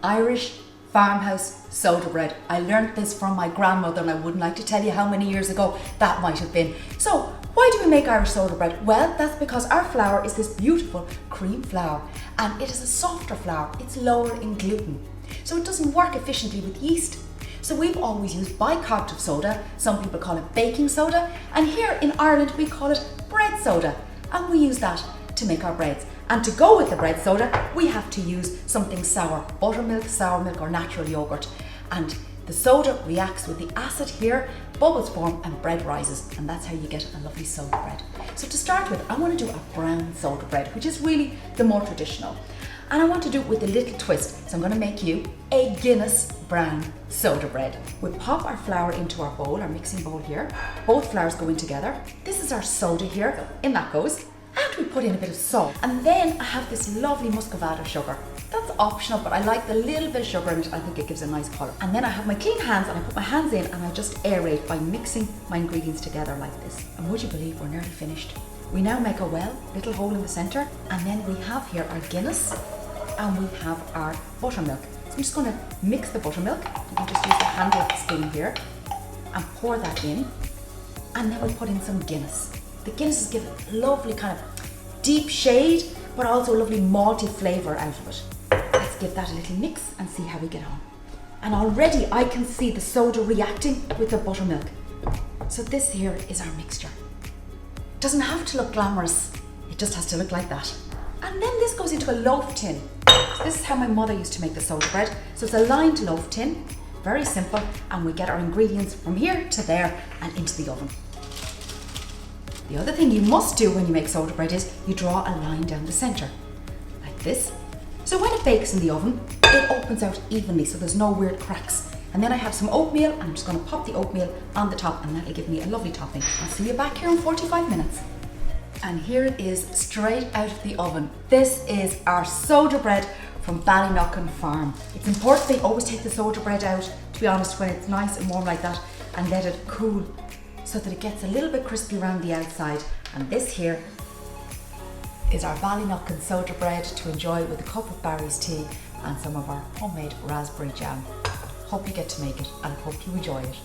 Irish farmhouse soda bread. I learned this from my grandmother, and I wouldn't like to tell you how many years ago that might have been. So why do we make Irish soda bread? Well, that's because our flour is this beautiful cream flour, and it is a softer flour. It's lower in gluten, so it doesn't work efficiently with yeast. So we've always used bicarbonate soda. Some people call it baking soda, and here in Ireland we call it bread soda, and we use that to make our breads. And to go with the bread soda, we have to use something sour, buttermilk, sour milk, or natural yogurt. And the soda reacts with the acid here, bubbles form, and bread rises, and that's how you get a lovely soda bread. So to start with, I want to do a brown soda bread, which is really the more traditional. And I want to do it with a little twist. So I'm going to make you a Guinness brown soda bread. We'll pop our flour into our bowl, our mixing bowl here. Both flours go in together. This is our soda here, in that goes. And we put in a bit of salt. And then I have this lovely muscovado sugar. That's optional, but I like the little bit of sugar in it. I think it gives a nice colour. And then I have my clean hands, and I put my hands in, and I just aerate by mixing my ingredients together like this. And would you believe we're nearly finished? We now make a little hole in the centre, and then we have here our Guinness, and we have our buttermilk. So I'm just going to mix the buttermilk. You can just use the handle of the spoon here and pour that in, and then we put in some Guinness. The Guinness gives a lovely kind of deep shade, but also a lovely malty flavour out of it. Let's give that a little mix and see how we get on. And already I can see the soda reacting with the buttermilk. So this here is our mixture. It doesn't have to look glamorous, it just has to look like that. And then this goes into a loaf tin. So this is how my mother used to make the soda bread. So it's a lined loaf tin, very simple, and we get our ingredients from here to there and into the oven. The other thing you must do when you make soda bread is you draw a line down the centre, like this. So when it bakes in the oven, it opens out evenly, so there's no weird cracks. And then I have some oatmeal, and I'm just going to pop the oatmeal on the top, and that'll give me a lovely topping. I'll see you back here in 45 minutes. And here it is, straight out of the oven. This is our soda bread from BallyKnocken Farm. It's important that you always take the soda bread out, to be honest, when it's nice and warm like that, and let it cool so that it gets a little bit crispy around the outside. And this here is our BallyKnocken soda bread to enjoy with a cup of Barry's tea and some of our homemade raspberry jam. Hope you get to make it, and I hope you enjoy it.